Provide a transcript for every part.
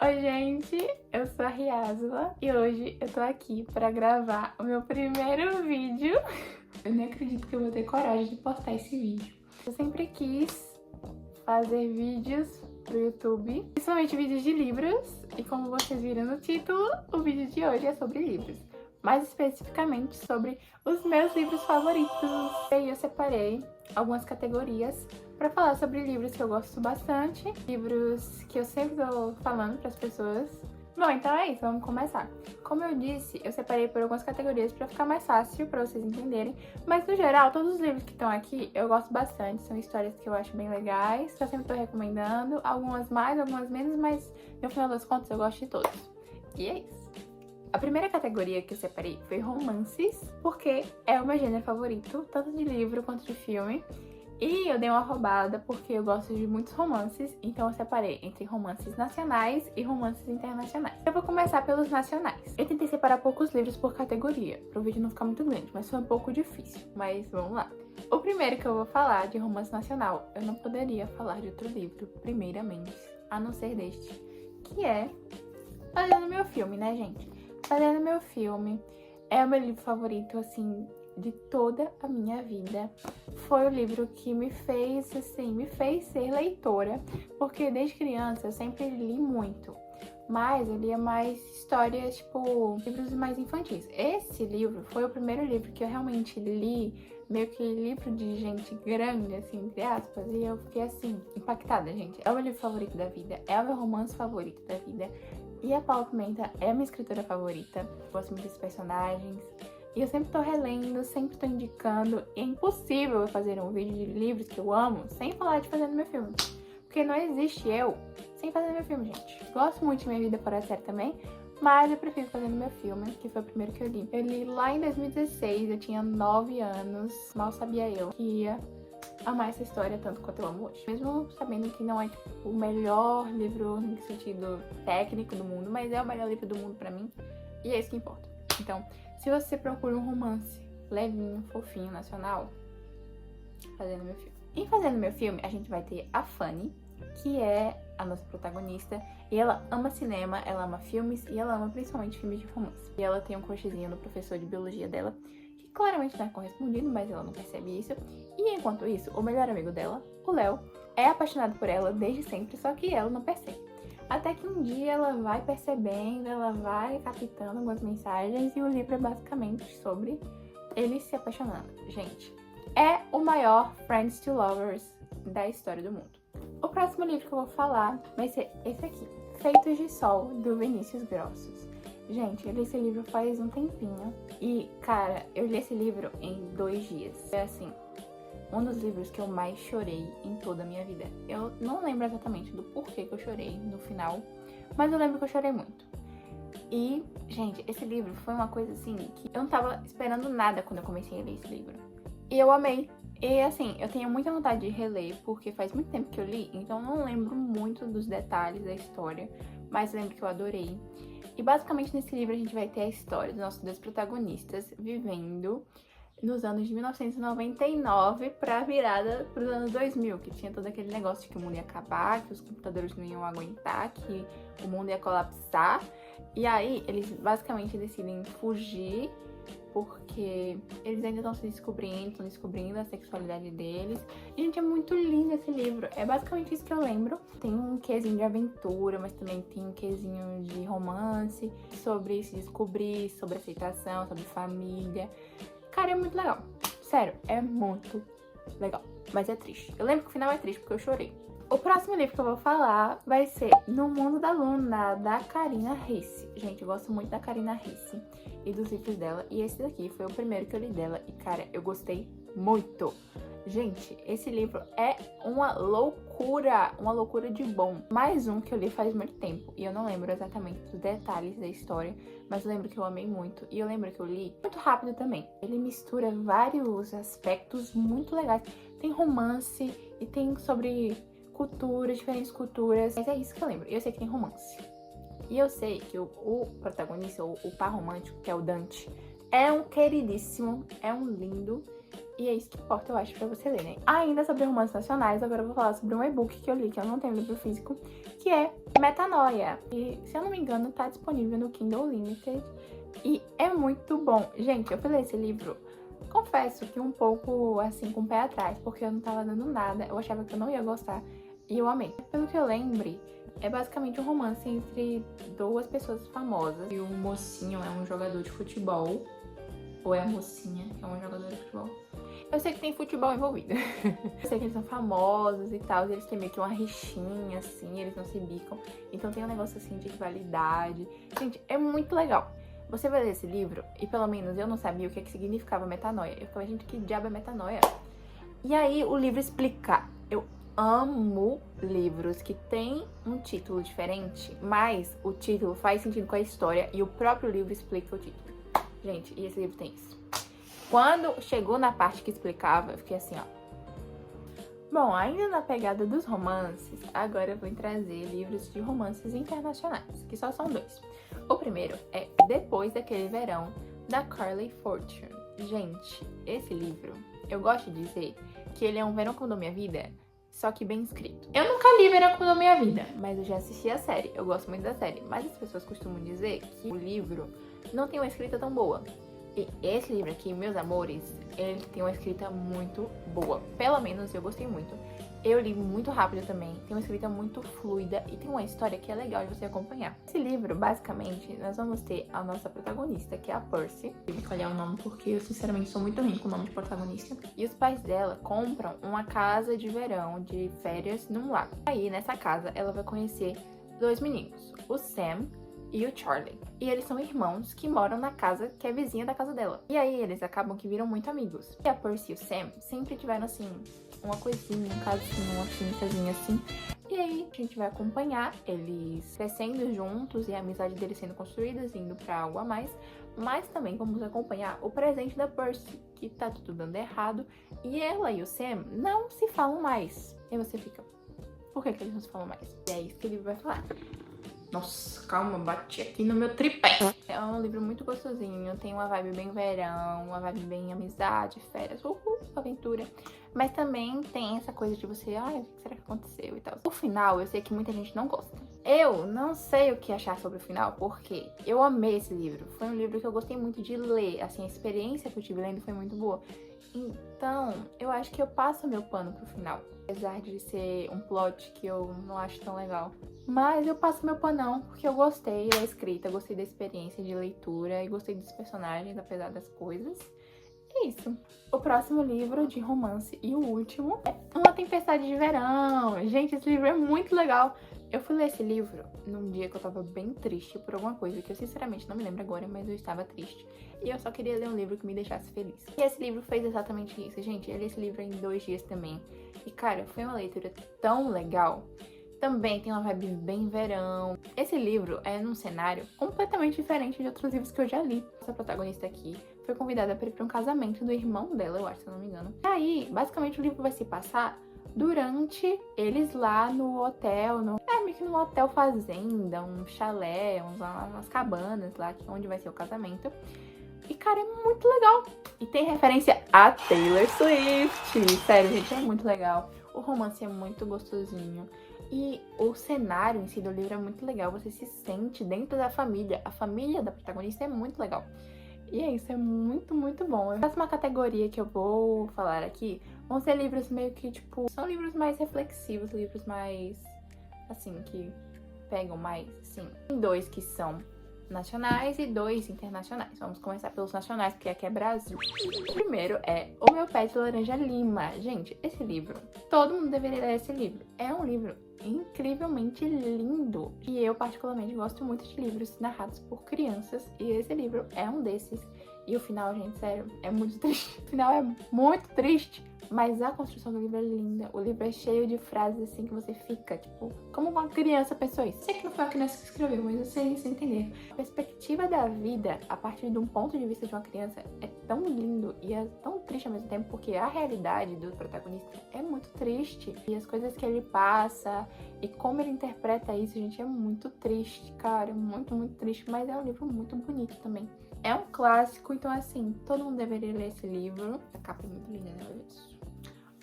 Oi, gente, eu sou a Riasla e hoje eu tô aqui pra gravar o meu primeiro vídeo. Eu nem acredito que eu vou ter coragem de postar esse vídeo. Eu sempre quis fazer vídeos pro YouTube, principalmente vídeos de livros, e como vocês viram no título, o vídeo de hoje é sobre livros. Mais especificamente sobre os meus livros favoritos. E aí eu separei algumas categorias para falar sobre livros que eu gosto bastante, livros que eu sempre tô falando para as pessoas. Bom, então é isso, vamos começar. Como eu disse, eu separei por algumas categorias para ficar mais fácil para vocês entenderem, mas no geral, todos os livros que estão aqui eu gosto bastante, são histórias que eu acho bem legais, que eu sempre tô recomendando, algumas mais, algumas menos, mas no final das contas eu gosto de todos. E é isso. A primeira categoria que eu separei foi romances, porque é o meu gênero favorito, tanto de livro quanto de filme. E eu dei uma roubada porque eu gosto de muitos romances, então eu separei entre romances nacionais e romances internacionais. Eu vou começar pelos nacionais. Eu tentei separar poucos livros por categoria, para o vídeo não ficar muito grande, mas foi um pouco difícil. Mas vamos lá. O primeiro que eu vou falar de romance nacional, eu não poderia falar de outro livro, primeiramente, a não ser deste, que é Fazendo Meu Filme, né, gente? Fazendo Meu Filme é o meu livro favorito, assim, de toda a minha vida. Foi o livro que me fez, assim, me fez ser leitora, porque desde criança eu sempre li muito, mas eu lia mais histórias, tipo, livros mais infantis. Esse livro foi o primeiro livro que eu realmente li, meio que livro de gente grande, assim, entre aspas, e eu fiquei, assim, impactada, gente. É o meu livro favorito da vida, é o meu romance favorito da vida, e a Paula Pimenta é a minha escritora favorita. Gosto muito dos personagens. E eu sempre tô relendo, sempre tô indicando. E é impossível eu fazer um vídeo de livros que eu amo sem falar de Fazendo Meu Filme. Porque não existe eu sem Fazendo Meu Filme, gente. Gosto muito de Minha Vida Fora da Série também, mas eu prefiro Fazendo Meu Filme, que foi o primeiro que eu li. Eu li lá em 2016, eu tinha 9 anos. Mal sabia eu que ia amar essa história tanto quanto eu amo hoje. Mesmo sabendo que não é tipo, o melhor livro no sentido técnico do mundo, mas é o melhor livro do mundo pra mim. E é isso que importa. Então, se você procura um romance levinho, fofinho, nacional, Fazendo Meu Filme. Em Fazendo Meu Filme, a gente vai ter a Fanny, que é a nossa protagonista, e ela ama cinema, ela ama filmes, e ela ama principalmente filmes de romance. E ela tem um crushzinho no professor de biologia dela, que claramente não é correspondido, mas ela não percebe isso. E enquanto isso, o melhor amigo dela, o Léo, é apaixonado por ela desde sempre, só que ela não percebe. Até que um dia ela vai percebendo, ela vai captando algumas mensagens, e o livro é basicamente sobre eles se apaixonando. Gente, é o maior Friends to Lovers da história do mundo. O próximo livro que eu vou falar vai ser esse aqui, Feitos de Sol, do Vinícius Grossos. Gente, eu li esse livro faz um tempinho e, cara, eu li esse livro em 2 dias. É assim, um dos livros que eu mais chorei em toda a minha vida. Eu não lembro exatamente do porquê que eu chorei no final, mas eu lembro que eu chorei muito. E, gente, esse livro foi uma coisa assim que eu não tava esperando nada quando eu comecei a ler esse livro. E eu amei. E assim, eu tenho muita vontade de reler, porque faz muito tempo que eu li, então eu não lembro muito dos detalhes da história, mas lembro que eu adorei. E basicamente nesse livro a gente vai ter a história dos nossos 2 protagonistas vivendo nos anos de 1999 para a virada para os anos 2000, que tinha todo aquele negócio de que o mundo ia acabar, que os computadores não iam aguentar, que o mundo ia colapsar. E aí eles basicamente decidem fugir porque eles ainda estão se descobrindo, estão descobrindo a sexualidade deles. E, gente, é muito lindo esse livro. É basicamente isso que eu lembro. Tem um quezinho de aventura, mas também tem um quezinho de romance, sobre se descobrir, sobre aceitação, sobre família. Cara, é muito legal. Sério, é muito legal. Mas é triste. Eu lembro que o final é triste porque eu chorei. O próximo livro que eu vou falar vai ser No Mundo da Luna, da Karina Ricci. Gente, eu gosto muito da Karina Ricci e dos livros dela. E esse daqui foi o primeiro que eu li dela. E, cara, eu gostei muito. Gente, esse livro é uma loucura de bom. Mais um que eu li faz muito tempo. E eu não lembro exatamente dos detalhes da história, mas eu lembro que eu amei muito. E eu lembro que eu li muito rápido também. Ele mistura vários aspectos muito legais. Tem romance e tem sobre culturas, diferentes culturas. Mas é isso que eu lembro. Eu sei que tem romance. E eu sei que o protagonista, o par romântico, que é o Dante, é um queridíssimo, é um lindo. E é isso que importa, eu acho, pra você ler, né? Ainda sobre romances nacionais, agora eu vou falar sobre um e-book que eu li, que eu não tenho livro físico, que é Metanoia. E, se eu não me engano, tá disponível no Kindle Unlimited. E é muito bom. Gente, eu fui ler esse livro, confesso que um pouco, assim, com o pé atrás, porque eu não tava dando nada, eu achava que eu não ia gostar, e eu amei. Pelo que eu lembre, é basicamente um romance entre duas pessoas famosas. E o mocinho é um jogador de futebol, ou é a mocinha que é uma jogadora de futebol. Eu sei que tem futebol envolvido. Eu sei que eles são famosos e tal, e eles têm meio que uma rixinha, assim, eles não se bicam. Então tem um negócio, assim, de rivalidade. Gente, é muito legal. Você vai ler esse livro, e pelo menos eu não sabia o que significava metanoia. Eu ficava, gente, que diabo é metanoia? E aí o livro explica. Eu amo livros que tem um título diferente, mas o título faz sentido com a história e o próprio livro explica o título. Gente, e esse livro tem isso. Quando chegou na parte que explicava, eu fiquei assim, ó. Bom, ainda na pegada dos romances, agora eu vou trazer livros de romances internacionais, que só são dois. O primeiro é Depois daquele Verão, da Carly Fortune. Gente, esse livro, eu gosto de dizer que ele é um Verão que mudou minha vida, só que bem escrito. Eu nunca li Verão que mudou minha vida, mas eu já assisti a série, eu gosto muito da série. Mas as pessoas costumam dizer que o livro não tem uma escrita tão boa. E esse livro aqui, meus amores, ele tem uma escrita muito boa. Pelo menos eu gostei muito. Eu li muito rápido também, tem uma escrita muito fluida e tem uma história que é legal de você acompanhar. Esse livro, basicamente, nós vamos ter a nossa protagonista, que é a Percy. Eu tive que olhar o nome porque eu, sinceramente, sou muito ruim com o nome de protagonista. E os pais dela compram uma casa de verão, de férias, num lago. Aí, nessa casa, ela vai conhecer dois meninos, o Sam e o Charlie. E eles são irmãos que moram na casa que é vizinha da casa dela. E aí eles acabam que viram muito amigos. E a Percy e o Sam sempre tiveram assim, uma coisinha, um casinho, uma químicazinha assim. E aí a gente vai acompanhar eles crescendo juntos e a amizade deles sendo construídas, indo pra algo a mais. Mas também vamos acompanhar o presente da Percy, que tá tudo dando errado. E ela e o Sam não se falam mais. E aí você fica, por que eles não se falam mais? E é isso que o livro vai falar. Nossa, calma, bati aqui no meu tripé. É um livro muito gostosinho, tem uma vibe bem verão, uma vibe bem amizade, férias, aventura. Mas também tem essa coisa de você, ai, o que será que aconteceu e tal. O final, eu sei que muita gente não gosta. Eu não sei o que achar sobre o final, porque eu amei esse livro. Foi um livro que eu gostei muito de ler, assim, a experiência que eu tive lendo foi muito boa. Então, eu acho que eu passo meu pano pro final. Apesar de ser um plot que eu não acho tão legal. Mas eu passo meu panão porque eu gostei da escrita, gostei da experiência de leitura e gostei dos personagens, apesar das coisas. É isso. O próximo livro de romance e o último é Uma Tempestade de Verão. Gente, esse livro é muito legal. Eu fui ler esse livro num dia que eu tava bem triste por alguma coisa, que eu sinceramente não me lembro agora, mas eu estava triste. E eu só queria ler um livro que me deixasse feliz. E esse livro fez exatamente isso, gente. Eu li esse livro em 2 dias também. E, cara, foi uma leitura tão legal. Também tem uma vibe bem verão. Esse livro é num cenário completamente diferente de outros livros que eu já li. Essa protagonista aqui foi convidada para ir para um casamento do irmão dela, eu acho, se eu não me engano. E aí, basicamente, o livro vai se passar durante eles lá no hotel, meio que num hotel fazenda, um chalé, umas cabanas lá, onde vai ser o casamento. E, cara, é muito legal. E tem referência a Taylor Swift. Sério, gente, é muito legal. O romance é muito gostosinho. E o cenário em si do livro é muito legal. Você se sente dentro da família. A família da protagonista é muito legal. E é isso, é muito, muito bom. A próxima categoria que eu vou falar aqui vão ser livros meio que, tipo... São livros mais reflexivos, livros mais... assim, que pegam mais, assim. Tem 2 que são nacionais e 2 internacionais. Vamos começar pelos nacionais, porque aqui é Brasil. O primeiro é O Meu Pé de Laranja Lima. Gente, esse livro, todo mundo deveria ler esse livro. É um livro incrivelmente lindo. E eu, particularmente, gosto muito de livros narrados por crianças. E esse livro é um desses. E o final, gente, sério, é muito triste. O final é muito triste. Mas a construção do livro é linda. O livro é cheio de frases assim que você fica, tipo, como uma criança pensou isso. Sei que não foi uma criança que escreveu, mas eu sei entender. A perspectiva da vida, a partir de um ponto de vista de uma criança, é tão lindo e é tão triste ao mesmo tempo, porque a realidade do protagonista é muito triste. E as coisas que ele passa e como ele interpreta isso, gente, é muito triste, cara. Muito, muito triste. Mas é um livro muito bonito também. É um clássico, então assim, todo mundo deveria ler esse livro. A capa é muito linda, né? Olha isso.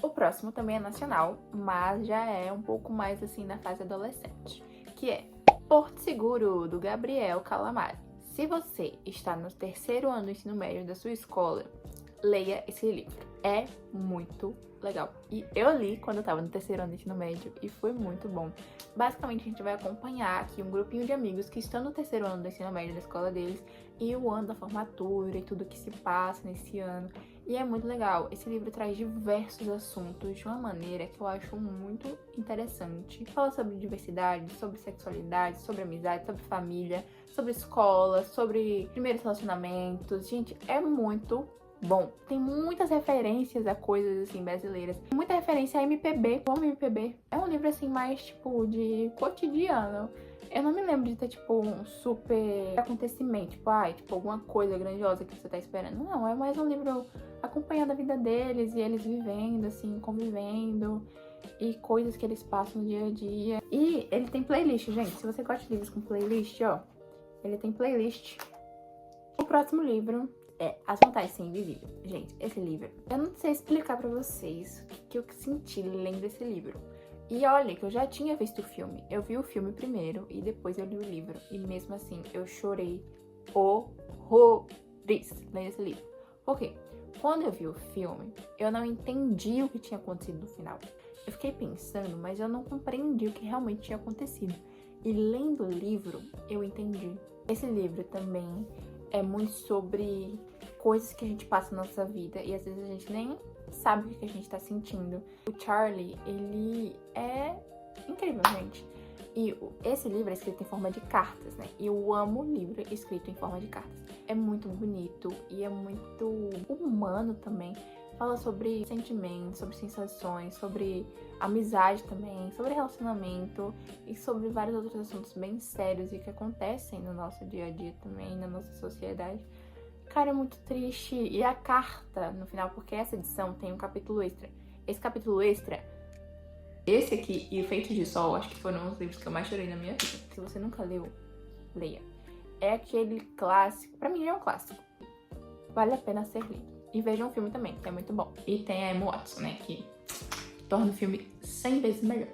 O próximo também é nacional, mas já é um pouco mais assim na fase adolescente, que é Porto Seguro, do Gabriel Calamari. Se você está no terceiro ano do ensino médio da sua escola, leia esse livro. É muito legal. E eu li quando eu tava no terceiro ano do ensino médio e foi muito bom. Basicamente, a gente vai acompanhar aqui um grupinho de amigos que estão no terceiro ano do ensino médio da escola deles e o ano da formatura e tudo que se passa nesse ano. E é muito legal. Esse livro traz diversos assuntos de uma maneira que eu acho muito interessante. Fala sobre diversidade, sobre sexualidade, sobre amizade, sobre família, sobre escola, sobre primeiros relacionamentos. Gente, é muito bom. Tem muitas referências a coisas assim brasileiras. Muita referência a MPB. Como MPB? É um livro assim mais tipo de cotidiano. Eu não me lembro de ter, tipo, um super acontecimento, tipo, tipo, alguma coisa grandiosa que você tá esperando. Não, é mais um livro acompanhando a vida deles e eles vivendo, assim, convivendo e coisas que eles passam no dia a dia. E ele tem playlist, gente. Se você gosta de livros com playlist, ó, ele tem playlist. O próximo livro é As Vantagens de Ser Invisível. Gente, esse livro, eu não sei explicar pra vocês o que eu senti lendo esse livro. E olha que eu já tinha visto o filme. Eu vi o filme primeiro e depois eu li o livro. E mesmo assim, eu chorei horrores lendo esse livro. Por quê? Quando eu vi o filme, eu não entendi o que tinha acontecido no final. Eu fiquei pensando, mas eu não compreendi o que realmente tinha acontecido. E lendo o livro, eu entendi. Esse livro também é muito sobre coisas que a gente passa na nossa vida e às vezes a gente nem sabe o que a gente tá sentindo. O Charlie, ele é incrível, gente. E esse livro é escrito em forma de cartas, né? E eu amo livro escrito em forma de cartas. É muito bonito e é muito humano também. Fala sobre sentimentos, sobre sensações, sobre amizade também, sobre relacionamento e sobre vários outros assuntos bem sérios e que acontecem no nosso dia a dia também, na nossa sociedade. Cara, é muito triste. E a carta no final, porque essa edição tem um capítulo extra. Esse capítulo extra, esse aqui e o Feito de Sol, acho que foram os livros que eu mais chorei na minha vida. Se você nunca leu, leia. É aquele clássico, pra mim é um clássico. Vale a pena ser lido. E veja um filme também, que é muito bom. E tem a Emma Watson, né, que torna o filme 100 vezes melhor.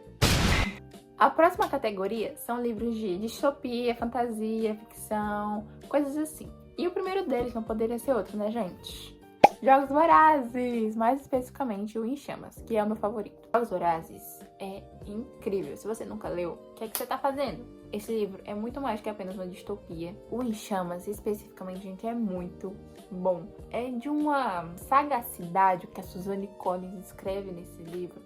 A próxima categoria são livros de distopia, fantasia, ficção, coisas assim. E o primeiro deles não poderia ser outro, né, gente? Jogos Vorazes, mais especificamente o Em Chamas, que é o meu favorito. Jogos Vorazes é incrível. Se você nunca leu, o que é que você tá fazendo? Esse livro é muito mais que apenas uma distopia. O Em Chamas, especificamente, gente, é muito bom. É de uma sagacidade que a Suzanne Collins escreve nesse livro.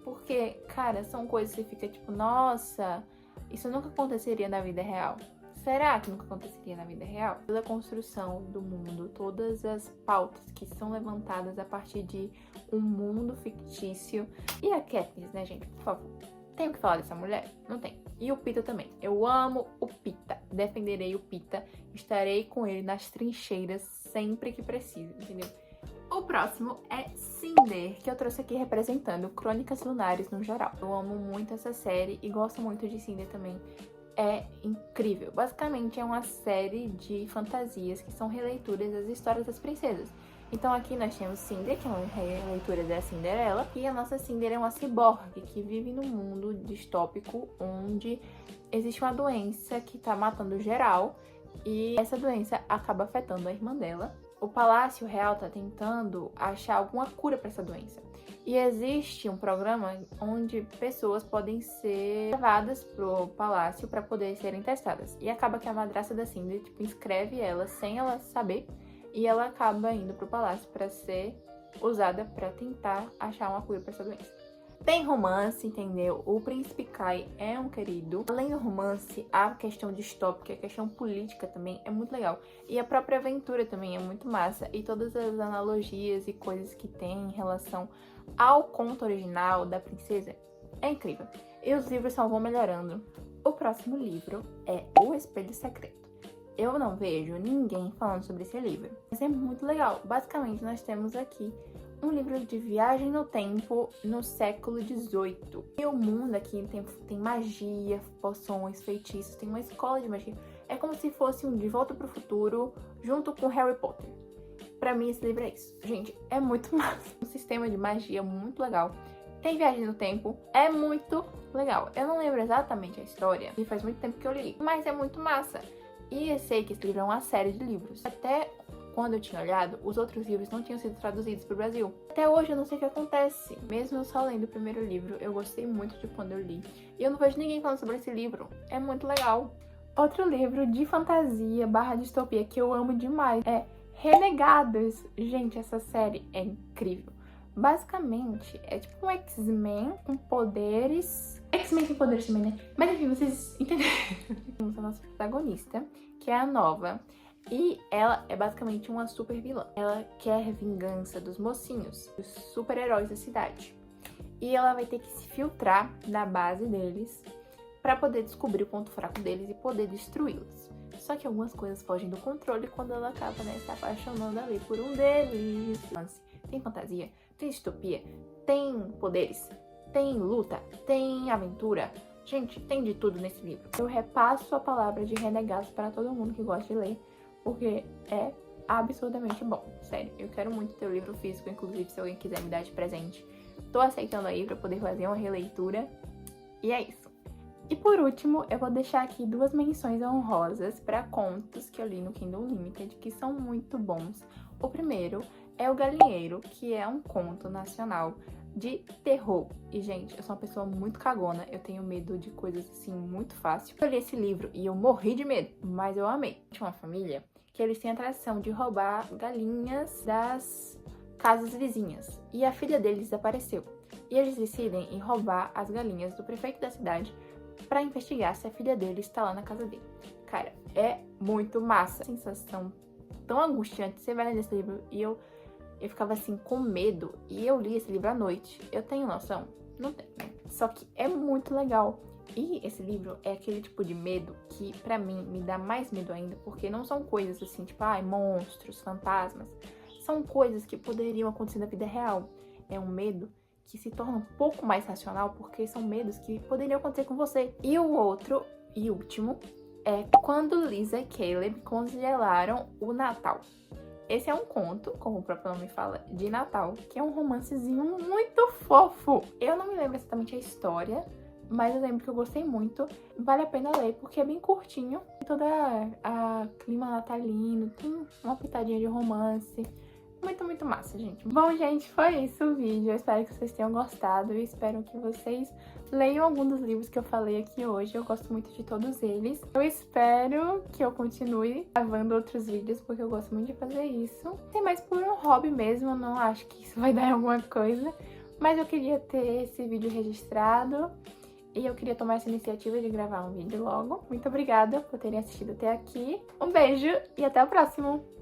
Porque, cara, são coisas que você fica tipo, nossa, isso nunca aconteceria na vida real. Será que nunca aconteceria na vida real? Toda a construção do mundo, todas as pautas que são levantadas a partir de um mundo fictício. E a Katniss, né, gente? Por favor. Tenho que falar dessa mulher? Não tem. E o Pita também. Eu amo o Pita. Defenderei o Pita. Estarei com ele nas trincheiras sempre que preciso, entendeu? O próximo é Cinder, que eu trouxe aqui representando Crônicas Lunares no geral. Eu amo muito essa série e gosto muito de Cinder também. É incrível. Basicamente é uma série de fantasias que são releituras das histórias das princesas. Então aqui nós temos Cinder, que é uma releitura da Cinderela, e a nossa Cinder é uma ciborgue que vive num mundo distópico onde existe uma doença que tá matando geral e essa doença acaba afetando a irmã dela. O Palácio Real tá tentando achar alguma cura para essa doença. E existe um programa onde pessoas podem ser levadas pro palácio para poder serem testadas. E acaba que a madrasta da Cinder, inscreve ela sem ela saber. E ela acaba indo pro palácio para ser usada para tentar achar uma cura para essa doença. Tem romance, entendeu? O Príncipe Kai é um querido. Além do romance, a questão distópica, a questão política também é muito legal. E a própria aventura também é muito massa. E todas as analogias e coisas que tem em relação ao conto original da princesa é incrível. E os livros só vão melhorando. O próximo livro é O Espelho Secreto. Eu não vejo ninguém falando sobre esse livro, mas é muito legal. Basicamente, nós temos aqui um livro de viagem no tempo no século XVIII. E o mundo aqui tem magia, poções, feitiços, tem uma escola de magia. É como se fosse um De Volta para o Futuro junto com Harry Potter. Pra mim, esse livro é isso. Gente, é muito massa. Um sistema de magia muito legal. Tem viagem no tempo, é muito legal. Eu não lembro exatamente a história, e faz muito tempo que eu li, mas é muito massa. E eu sei que esse livro é uma série de livros. Até quando eu tinha olhado, os outros livros não tinham sido traduzidos para o Brasil. Até hoje eu não sei o que acontece. Mesmo eu só lendo o primeiro livro, eu gostei muito de quando eu li. E eu não vejo ninguém falando sobre esse livro. É muito legal. Outro livro de fantasia / distopia que eu amo demais é Renegados. Gente, essa série é incrível. Basicamente, é tipo um X-Men com poderes... X-Men com poderes também, né? Mas enfim, vocês entenderam. Temos a nossa protagonista, que é a Nova. E ela é basicamente uma super vilã. Ela quer vingança dos mocinhos, dos super-heróis da cidade. E ela vai ter que se filtrar da base deles pra poder descobrir o ponto fraco deles e poder destruí-los. Só que algumas coisas fogem do controle quando ela acaba, né, se apaixonando ali por um deles. Tem fantasia, tem distopia, tem poderes, tem luta, tem aventura. Gente, tem de tudo nesse livro. Eu repasso a palavra de Renegados para todo mundo que gosta de ler, porque é absurdamente bom. Sério, eu quero muito ter o livro físico, inclusive se alguém quiser me dar de presente. Tô aceitando aí pra poder fazer uma releitura. E é isso. E por último, eu vou deixar aqui 2 menções honrosas para contos que eu li no Kindle Unlimited, que são muito bons. O primeiro é O Galinheiro, que é um conto nacional de terror. E, gente, eu sou uma pessoa muito cagona, eu tenho medo de coisas assim muito fácil. Eu li esse livro e eu morri de medo, mas eu amei. Tinha uma família que eles têm a tradição de roubar galinhas das casas vizinhas. E a filha deles desapareceu. E eles decidem ir roubar as galinhas do prefeito da cidade pra investigar se a filha dele está lá na casa dele. Cara, é muito massa. Sensação tão angustiante. Você vai ler esse livro e eu ficava assim com medo. E eu li esse livro à noite. Eu tenho noção? Não tenho, né? Só que é muito legal. E esse livro é aquele tipo de medo que pra mim me dá mais medo ainda, porque não são coisas assim, tipo, monstros, fantasmas. São coisas que poderiam acontecer na vida real. É um medo que se torna um pouco mais racional, porque são medos que poderiam acontecer com você. E o outro, e último, é Quando Lisa e Caleb Congelaram o Natal. Esse é um conto, como o próprio nome fala, de Natal, que é um romancezinho muito fofo. Eu não me lembro exatamente a história, mas eu lembro que eu gostei muito. Vale a pena ler, porque é bem curtinho. Tem toda a clima natalino, tem uma pitadinha de romance. Muito, muito massa, gente. Bom, gente, foi isso o vídeo. Eu espero que vocês tenham gostado e espero que vocês leiam algum dos livros que eu falei aqui hoje. Eu gosto muito de todos eles. Eu espero que eu continue gravando outros vídeos, porque eu gosto muito de fazer isso. Tem mais por um hobby mesmo, eu não acho que isso vai dar em alguma coisa. Mas eu queria ter esse vídeo registrado e eu queria tomar essa iniciativa de gravar um vídeo logo. Muito obrigada por terem assistido até aqui. Um beijo e até o próximo!